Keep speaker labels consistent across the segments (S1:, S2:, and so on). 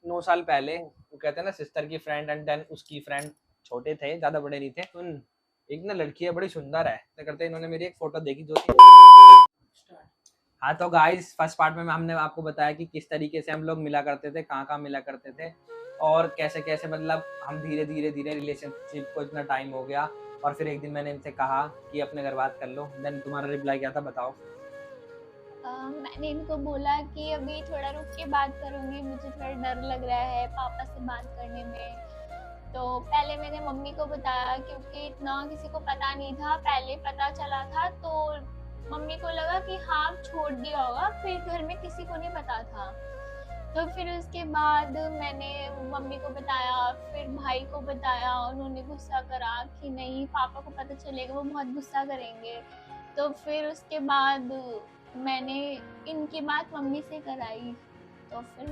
S1: 9 साल पहले, वो कहते हैं ना सिस्टर की फ्रेंड एंड देन उसकी फ्रेंड, छोटे थे, ज़्यादा बड़े नहीं थे। सुन, एक ना लड़की है बड़ी सुंदर है, तो करते इन्होंने मेरी एक फ़ोटो देखी जो थी। हाँ तो गाइस, फर्स्ट पार्ट में हमने आपको बताया कि किस तरीके से हम लोग मिला करते थे, कहाँ-कहाँ मिला करते थे और कैसे-कैसे मतलब हम धीरे-धीरे रिलेशनशिप को इतना टाइम हो गया और फिर एक दिन मैंने इनसे कहा कि अपने घर बात कर लो। देन तुम्हारा रिप्लाई क्या था बताओ?
S2: मैंने इनको बोला कि अभी थोड़ा रुक के बात करूँगी, मुझे थोड़ा डर लग रहा है पापा से बात करने में। तो पहले मैंने मम्मी को बताया क्योंकि इतना किसी को पता नहीं था, पहले पता चला था तो मम्मी को लगा कि हाँ छोड़ दिया होगा, फिर घर में किसी को नहीं पता था। तो फिर उसके बाद मैंने मम्मी को बताया, फिर भाई को बताया, उन्होंने गुस्सा करा कि नहीं पापा को पता चलेगा वो बहुत गुस्सा करेंगे। तो फिर उसके बाद मैंने इनकी बात मम्मी से कराई, तो फिर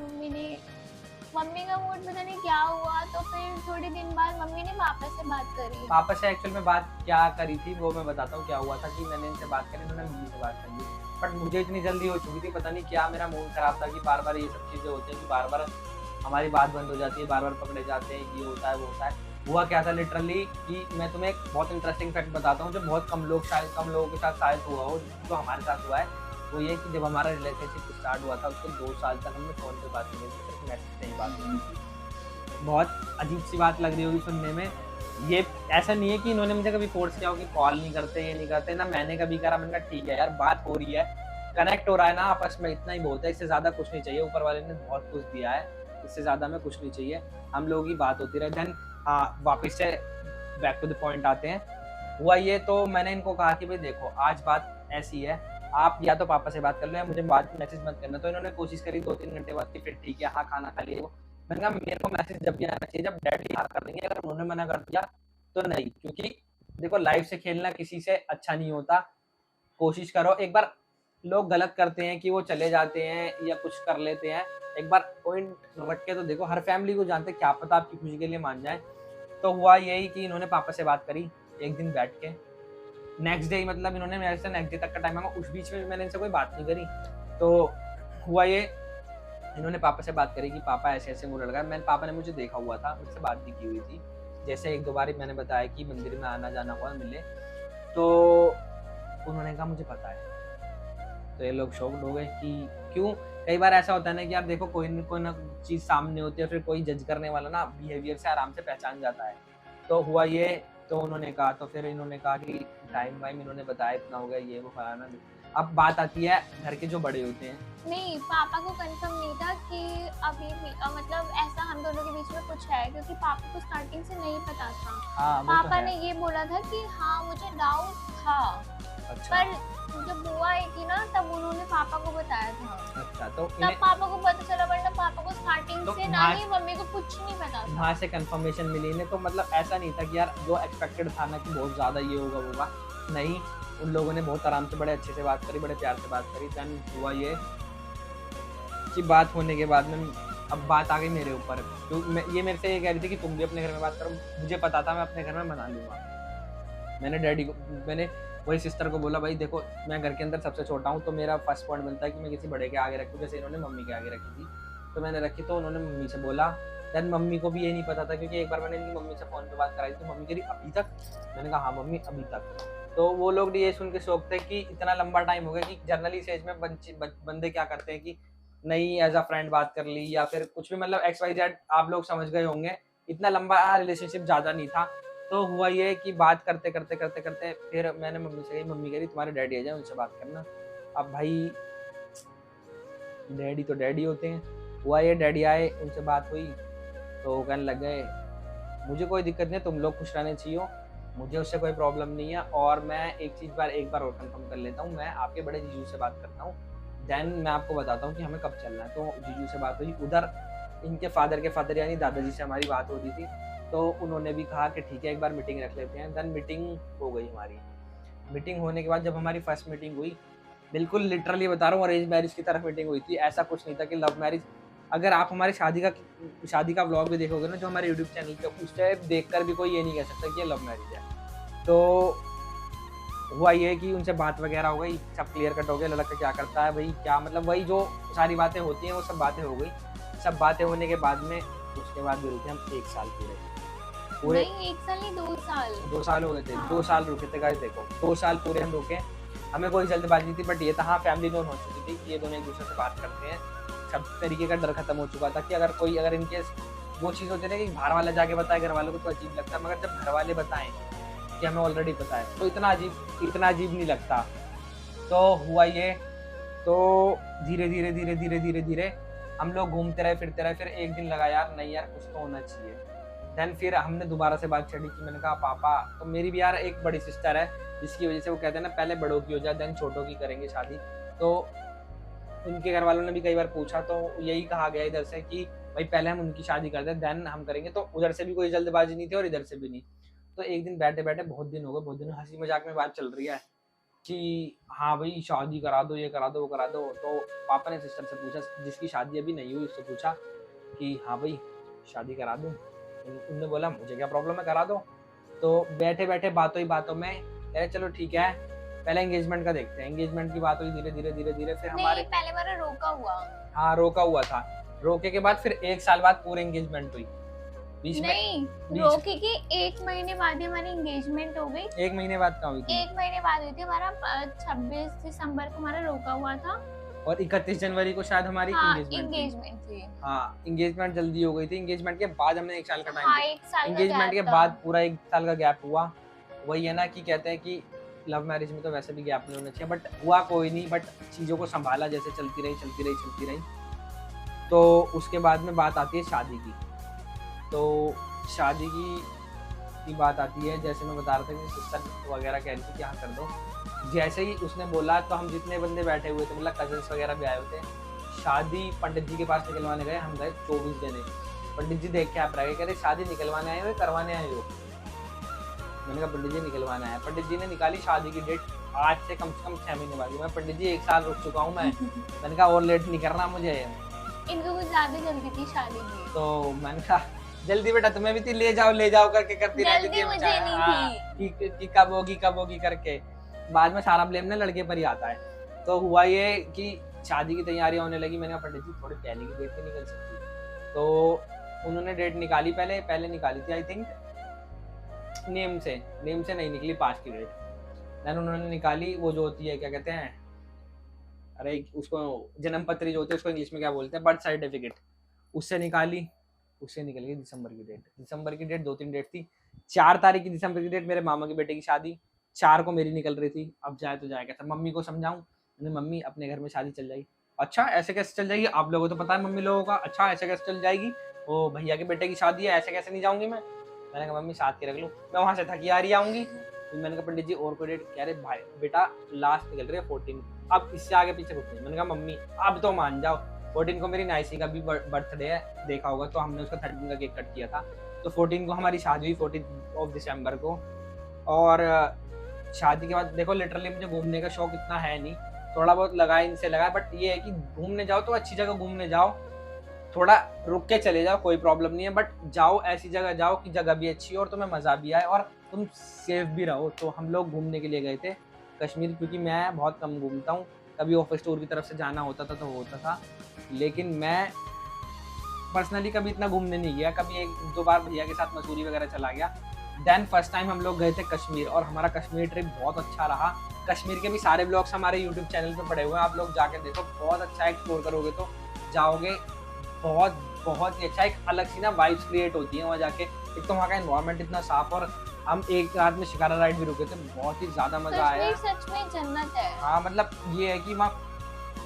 S2: मम्मी का मूड पता नहीं क्या हुआ, तो फिर थोड़े दिन बाद मम्मी ने पापा से बात करी।
S1: पापा से एक्चुअल में बात क्या करी थी वो मैं बताता हूँ। क्या हुआ था कि मैंने इनसे बात करी, इन्होंने मम्मी से बात कर ली, बट मुझे इतनी जल्दी हो चुकी थी, पता नहीं क्या मेरा मूड खराब था कि बार-बार ये सब चीज़ें होती हैं कि बार-बार हमारी बात बंद हो जाती है, बार-बार पकड़े जाते हैं, ये होता है, वो होता है। हुआ क्या था लिटरली कि मैं तुम्हें एक बहुत इंटरेस्टिंग फैक्ट बताता हूँ जो बहुत कम लोगों के साथ शायद हुआ हो, जो हमारे साथ हुआ है। वो ये कि जब हमारा रिलेशनशिप स्टार्ट हुआ था उसके 2 साल तक हमने फ़ोन पे बात नहीं की थी, सिर्फ मैसेज से ही बात होती थी। बहुत अजीब-सी बात लग रही होगी सुनने में। ये ऐसा नहीं है कि इन्होंने मुझे कभी फ़ोर्स किया हो कि कॉल नहीं करते, ये नहीं करते, ना मैंने कभी करा। मैंने कहा ठीक है यार, बात हो रही है, कनेक्ट हो रहा है ना आपस में, इतना ही बहुत है, इससे ज़्यादा कुछ नहीं चाहिए। ऊपर वाले ने बहुत कुछ दिया है, इससे ज़्यादा हमें कुछ नहीं चाहिए। हम लोगों की बात होती रहे। देन हाँ, वापस से बैक टू द पॉइंट आते हैं। हुआ ये, तो मैंने इनको कहा कि भई देखो आज बात ऐसी है, आप या तो पापा से बात कर लो या मुझे बाद में मैसेज मत करना। तो इन्होंने कोशिश करी 2-3 घंटे बाद कि फिर ठीक है, हाँ, खाना खा लिए वो। मैंने कहा मेरे को मैसेज जब भी आना चाहिए जब डैडी हाँ कर देंगे, अगर उन्होंने मना कर दिया तो नहीं। क्योंकि देखो लाइफ से खेलना किसी से अच्छा नहीं होता। कोशिश करो एक बार। लोग गलत करते हैं कि वो चले जाते हैं या कुछ कर लेते हैं। एक बार पॉइंट रख के तो देखो, हर फैमिली को जानते हैं, क्या पता आपकी खुशी के लिए मान जाए। तो हुआ यही कि इन्होंने पापा से बात करी एक दिन बैठ के। नेक्स्ट डे मतलब इन्होंने मेरे से नेक्स्ट डे तक का टाइम मांगा, उस बीच में मैंने इनसे कोई बात नहीं करी। तो हुआ ये, इन्होंने पापा से बात करी कि पापा ऐसे-ऐसे वो लड़का है। मैंने पापा ने मुझे देखा हुआ था, मुझसे बात भी की हुई थी। जैसे 1-2 बार मैंने बताया कि मंदिर में आना-जाना हुआ मिले, तो उन्होंने कहा मुझे पता है। तो ये लोग शॉक्ड हो गए कि क्यों? कई बार ऐसा होता है ना कि यार देखो कोई ना चीज़ सामने होती है, फिर कोई जज करने वाला ना बिहेवियर से आराम से पहचान जाता है। तो हुआ ये, तो उन्होंने कहा, तो फिर इन्होंने कहा कि टाइम वाइम इन्होंने बताया इतना हो गया, ये वो फलाना। अब बात आती है घर के जो बड़े होते हैं।
S2: नहीं, पापा को कंफर्म नहीं था कि अभी भी मतलब ऐसा हम दोनों के बीच में कुछ है, क्योंकि पापा को स्टार्टिंग से नहीं पता था।
S1: हाँ, वो तो
S2: पापा
S1: है।
S2: ने ये बोला था कि हाँ मुझे डाउट था,
S1: अच्छा,
S2: पर जब बुआ आई थी ना तब उन्होंने पापा को बताया था।
S1: अच्छा तो
S2: तब पापा को पता चला, वरना पापा को स्टार्टिंग
S1: तो
S2: से ना ही मम्मी को कुछ नहीं पता था।
S1: वहाँ से कंफर्मेशन मिली इन्हें, तो मतलब ऐसा नहीं था कि यार जो एक्सपेक्टेड था ना कि बहुत ज़्यादा ये होगा, वो होगा। नहीं, उन लोगों ने बहुत आराम से बड़े अच्छे से बात करी, बड़े प्यार से बात करी। देन हुआ ये कि बात होने के बाद में अब बात आ गई मेरे ऊपर। तो ये मेरे से ये कह रही थी कि तुम भी अपने घर में बात करो। मुझे पता था मैं अपने घर में मना लूँगा। मैंने वही सिस्टर को बोला, भाई देखो मैं घर के अंदर सबसे छोटा हूँ, तो मेरा फर्स्ट पॉइंट बनता है कि मैं किसी बड़े के आगे रखूँ, जैसे इन्होंने मम्मी के आगे रखी थी। तो मैंने रखी, तो उन्होंने मम्मी से बोला। देन मम्मी को भी ये नहीं पता था, क्योंकि एक बार मैंने इनकी मम्मी से फ़ोन पे बात कराई तो मम्मी कह रही अभी तक? मैंने कहा हाँ मम्मी अभी तक। तो वो लोग भी ये सुन के शॉक थे कि इतना लंबा टाइम हो गया। कि जनरली इस एज में बंदे क्या करते हैं कि नहीं एज़ अ फ्रेंड बात कर ली या फिर कुछ भी, मतलब एक्स वाई जेड आप लोग समझ गए होंगे। इतना लंबा रिलेशनशिप ज़्यादा नहीं था। तो हुआ ये कि बात करते फिर मैंने मम्मी से कही, मम्मी कह रही तुम्हारे डैडी आ जाए उनसे बात करना। अब भाई डैडी तो डैडी होते हैं। हुआ ये, डैडी आए, उनसे बात हुई, तो वो कहने लग गए मुझे कोई दिक्कत नहीं है, तुम लोग खुश रहने चाहिए, मुझे उससे कोई प्रॉब्लम नहीं है। और मैं एक बार और कंफर्म कर लेता हूँ, मैं आपके बड़े जीजू से बात करता हूँ, देन मैं आपको बताता हूँ कि हमें कब चलना है। तो जीजू से बात हुई, उधर इनके फादर यानी दादाजी से हमारी बात हो रही थी। तो उन्होंने भी कहा कि ठीक है एक बार मीटिंग रख लेते हैं। देन मीटिंग हो गई हमारी। मीटिंग होने के बाद जब हमारी फर्स्ट मीटिंग हुई, बिल्कुल लिटरली बता रहा हूँ अरेंज मैरिज की तरफ मीटिंग हुई थी। ऐसा कुछ नहीं था कि लव मैरिज। अगर आप हमारी शादी का व्लॉग भी देखोगे ना जो हमारे यूट्यूब चैनल पे, उस टाइप देखकर भी कोई ये नहीं कह सकता कि ये लव मैरिज है। तो हुआ ये कि उनसे बात वगैरह हो गई, सब क्लियर कट हो गया, लड़का क्या करता है भाई, क्या मतलब वही जो सारी बातें होती हैं वो सब बातें हो गई। सब बातें होने के बाद में उसके बाद भी रुके हम 1 साल पूरे
S2: नहीं 1 साल नहीं 2 साल
S1: 2 साल हो गए थे।
S2: हाँ।
S1: 2 साल रुके थे गाइस, देखो 2 साल पूरे हम रुके। हमें कोई जल्दबाजी नहीं थी, बट ये था हाँ फैमिली नोन हो चुकी थी कि ये दोनों एक दूसरे से बात करते हैं। सब तरीके का डर खत्म हो चुका था कि अगर इनकेस वो चीज़ होती है ना कि बाहर वाला जाके बताए घर वालों को तो अजीब लगता है, मगर जब घर वाले बताएं कि हमें ऑलरेडी पता है तो इतना अजीब नहीं लगता। तो हुआ ये, तो धीरे धीरे हम लोग घूमते रहे फिरते रहे। फिर एक दिन लगा यार नहीं यार कुछ तो होना चाहिए। देन फिर हमने दोबारा से बात छेड़ी कि मैंने कहा पापा, तो मेरी भी यार एक बड़ी सिस्टर है जिसकी वजह से वो कहते हैं ना पहले बड़ों की हो जाए देन छोटों की करेंगे शादी। तो उनके घर वालों ने भी कई बार पूछा तो यही कहा गया इधर से कि भाई पहले हम उनकी शादी करते हैं देन हम करेंगे। तो उधर से भी कोई जल्दबाजी नहीं थी और इधर से भी नहीं। तो एक दिन बैठे बैठे बहुत दिन हो गए, बहुत दिन हंसी मजाक में बात चल रही है कि हाँ भाई शादी करा दो, ये करा दो, वो करा दो। तो पापा ने सिस्टर से पूछा जिसकी शादी अभी नहीं हुई उससे पूछा कि हाँ भाई शादी करा दूँ। उनने बोला मुझे क्या प्रॉब्लम है, करा दो। तो बैठे बैठे बातों ही बातों में अरे चलो ठीक है पहले एंगेजमेंट का देखते हैं। एंगेजमेंट की बात हुई धीरे फिर हमारे
S2: पहले मेरा रोका हुआ।
S1: हाँ रोका हुआ था। रोके के बाद फिर 1 साल बाद पूरी एंगेजमेंट हुई।
S2: नहीं रोके के 1 महीने बाद ही हमारी एंगेजमेंट हो गई।
S1: 1 महीने बाद कहाँ हुई थी?
S2: 1 महीने बाद हुई थी। हमारा 26 दिसंबर को हमारा रोका हुआ था
S1: और 31 जनवरी को शायद हमारी
S2: एंगेजमेंट थी।
S1: हाँ एंगेजमेंट जल्दी हो गई थी। एंगेजमेंट के बाद हमने 1 साल का टाइम
S2: हाँ, 1 साल
S1: एंगेजमेंट के बाद पूरा 1 साल का गैप हुआ। वही है ना कि कहते हैं कि लव मैरिज में तो वैसे भी गैप नहीं होना चाहिए, बट हुआ कोई नहीं। बट चीज़ों को संभाला, जैसे चलती रही। तो उसके बाद में बात आती है शादी की। तो शादी की बात आती है, जैसे मैं बता रहा था कि सिस्टर वगैरह कह रही थी कि हाँ कर दो। जैसे ही उसने बोला तो हम जितने बंदे बैठे हुए थे मतलब कजन्स वगैरह भी आए हुए थे, शादी पंडित जी के पास निकलवाने गए। हम गए 24 देने। पंडित जी देख के आप रह गए, कह रहे शादी निकलवाने आए हो करवाने आए हो? मैंने कहा पंडित जी निकलवाना है। पंडित जी ने निकाली शादी की डेट आज से कम 6 महीने बाद। मैं पंडित जी 1 साल रुक चुका हूँ मैं। मैंने कहा और लेट नहीं करना मुझे।
S2: इनको कुछ ज्यादा जल्दी थी शादी की।
S1: तो मैंने कहा जल्दी बेटा तुम्हें भी थी, ले जाओ करके करती रहती थी
S2: मुझे नहीं थी
S1: कि कब होगी करके। बाद में सारा ब्लेम ना लड़के पर ही आता है। तो हुआ ये कि शादी की तैयारी होने लगी। मैंने कहा पंडित जी थोड़ी पहले की डेट नहीं निकल सकती? तो उन्होंने डेट निकाली, पहले निकाली थी आई थिंक नेम से नहीं निकली 5 की डेट। देन उन्होंने निकाली वो जो होती है क्या कहते हैं, अरे उसको जन्म पत्री जो होती है उसको इंग्लिश में क्या बोलते हैं, बर्थ सर्टिफिकेट, उससे निकाल गई दिसंबर की डेट। दिसंबर की डेट 2-3 डेट थी। 4 तारीख की दिसंबर की डेट मेरे मामा के बेटे की शादी, 4 को मेरी निकल रही थी। अब जाए तो जाए कैसे? मम्मी को समझाऊं, मैंने मम्मी अपने घर में शादी चल जाएगी। अच्छा ऐसे कैसे चल जाएगी? आप लोगों को तो पता है मम्मी लोगों का। अच्छा ऐसे कैसे चल जाएगी? वो भैया के बेटे की शादी है, ऐसे कैसे नहीं जाऊंगी मैं? मैंने कहा मम्मी साथ के रख लूँ, मैं वहाँ से थकी आ रही आऊंगी। मैंने कहा पंडित जी और कोई डेट? कह रहे भाई बेटा लास्ट निकल रही है 14, अब इससे आगे पीछे कुछ नहीं। मैंने कहा मम्मी अब तो मान जाओ। 14 को मेरी नाइसी का भी बर्थडे है, देखा होगा तो हमने उसका 13 का केक कट किया था। तो 14 को हमारी शादी हुई 14 दिसंबर को। और शादी के बाद देखो लिटरली मुझे घूमने का शौक इतना है नहीं, थोड़ा बहुत लगा इनसे लगा, बट ये है कि घूमने जाओ तो अच्छी जगह घूमने जाओ, थोड़ा रुक के चले जाओ कोई प्रॉब्लम नहीं है, बट जाओ ऐसी जगह जाओ कि जगह भी अच्छी हो और तुम्हें मज़ा भी आए और तुम सेफ भी रहो। तो हम लोग घूमने के लिए गए थे कश्मीर, क्योंकि मैं बहुत कम घूमता हूँ। कभी ऑफिस टूर की तरफ से जाना होता था तो होता था, लेकिन मैं पर्सनली कभी इतना घूमने नहीं गया। कभी 1-2 बार भैया के साथ मसूरी वगैरह चला गया। देन फर्स्ट टाइम हम लोग गए थे कश्मीर और हमारा कश्मीर ट्रिप बहुत अच्छा रहा। कश्मीर के भी सारे ब्लॉग्स हमारे यूट्यूब चैनल पे पड़े हुए हैं, आप लोग जाके देखो, बहुत अच्छा एक्सप्लोर करोगे तो जाओगे। बहुत ही अच्छा, एक अलग सी ना वाइब्स क्रिएट होती है वहाँ जाके। एक तो वहाँ का एनवायरनमेंट इतना साफ, और हम एक रात में शिकारा राइड भी रुके थे, बहुत ही ज्यादा मजा आया।
S2: सच में जन्नत है।
S1: हाँ मतलब ये है कि वहाँ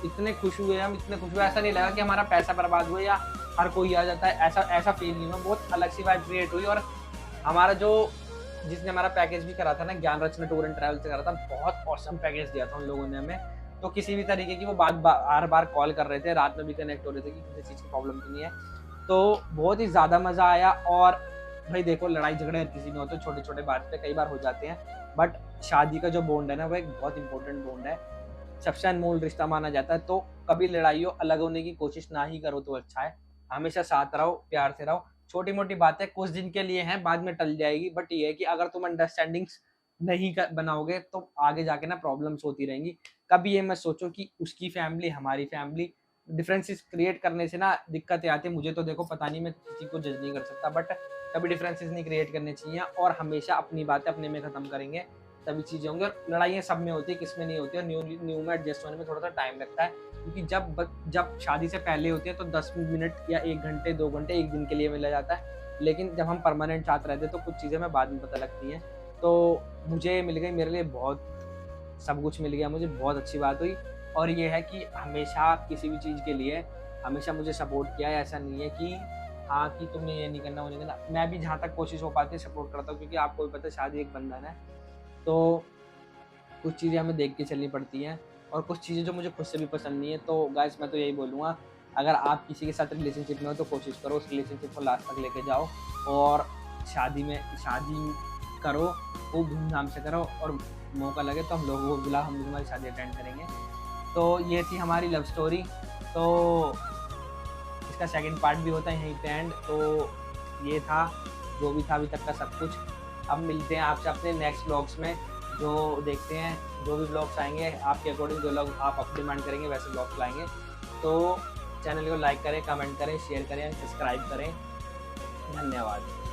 S1: इतने खुश हुए, ऐसा नहीं लगा कि हमारा पैसा बर्बाद हुआ या हर कोई आ जाता है, ऐसा फील नहीं हुआ। बहुत अलग सी वाइब क्रिएट हुई। और हमारा जिसने हमारा पैकेज भी करा था ना, ज्ञान रचना टूर एंड ट्रैवल से करा था, बहुत ऑसम पैकेज दिया था उन लोगों ने हमें। तो किसी भी तरीके की वो बार कॉल कर रहे थे, रात में भी कनेक्ट हो रहे थे कि किसी चीज़ की प्रॉब्लम तो नहीं है। तो बहुत ही ज़्यादा मज़ा आया। और भाई देखो लड़ाई झगड़े हर किसी में होते, छोटे छोटे बात पे कई बार हो जाते हैं, बट शादी का जो बॉन्ड है ना वो एक बहुत इंपॉर्टेंट बॉन्ड है, सबसे अनमोल रिश्ता माना जाता है। तो कभी लड़ाई हो, अलग होने की कोशिश ना ही करो तो अच्छा है। हमेशा साथ रहो, प्यार से रहो। छोटी मोटी बातें कुछ दिन के लिए हैं, बाद में टल जाएगी, बट ये है कि अगर तुम अंडरस्टैंडिंग्स नहीं बनाओगे तो आगे जाके ना प्रॉब्लम्स होती रहेंगी। कभी ये मत सोचो कि उसकी फैमिली हमारी फैमिली डिफरेंसेस क्रिएट करने से ना दिक्कतें आती है। मुझे तो देखो पता नहीं, मैं किसी को जज नहीं कर सकता, बट कभी डिफरेंसेस नहीं क्रिएट करने चाहिए और हमेशा अपनी बातें अपने में ख़त्म करेंगे, तभी चीज़ें होंगी। और लड़ाइयाँ सब में होती है, किस में नहीं होती है, और न्यू में एडजस्ट होने में थोड़ा सा टाइम लगता है, क्योंकि जब शादी से पहले होती है तो 10 मिनट या 1 घंटे 2 घंटे 1 दिन के लिए मिला जाता है, लेकिन जब हम परमानेंट साथ रहते हैं तो कुछ चीज़ें हमें बाद में पता लगती हैं। तो मुझे मिल गई, मेरे लिए बहुत सब कुछ मिल गया, मुझे बहुत अच्छी बात हुई। और ये है कि हमेशा किसी भी चीज़ के लिए हमेशा मुझे सपोर्ट किया है, ऐसा नहीं है कि हाँ, कि तुम्हें ये नहीं करना, वो नहीं करना। मैं भी जहाँ तक कोशिश हो पाती है सपोर्ट करता हूँ, क्योंकि आपको भी पता है शादी एक बंधन है, तो कुछ चीज़ें हमें देख के चलनी पड़ती हैं और कुछ चीज़ें जो मुझे खुद से भी पसंद नहीं है। तो गाइस मैं तो यही बोलूँगा, अगर आप किसी के साथ रिलेशनशिप में हो तो कोशिश करो उस रिलेशनशिप को लास्ट तक लेके जाओ, और शादी करो, खूब धूमधाम से करो, और मौका लगे तो हम लोगों को बुला, हम भी तुम्हारी शादी अटेंड करेंगे। तो ये थी हमारी लव स्टोरी। तो इसका सेकंड पार्ट भी होता है यहीं पे एंड। तो ये था जो भी था अभी तक का सब कुछ। अब मिलते हैं आपसे अपने नेक्स्ट ब्लॉग्स में, जो देखते हैं जो भी ब्लॉग्स आएंगे आपके अकॉर्डिंग, जो लोग आप अप डिमांड करेंगे वैसे ब्लॉग्स लाएंगे। तो चैनल को लाइक करें, कमेंट करें, शेयर करें, सब्सक्राइब करें। धन्यवाद।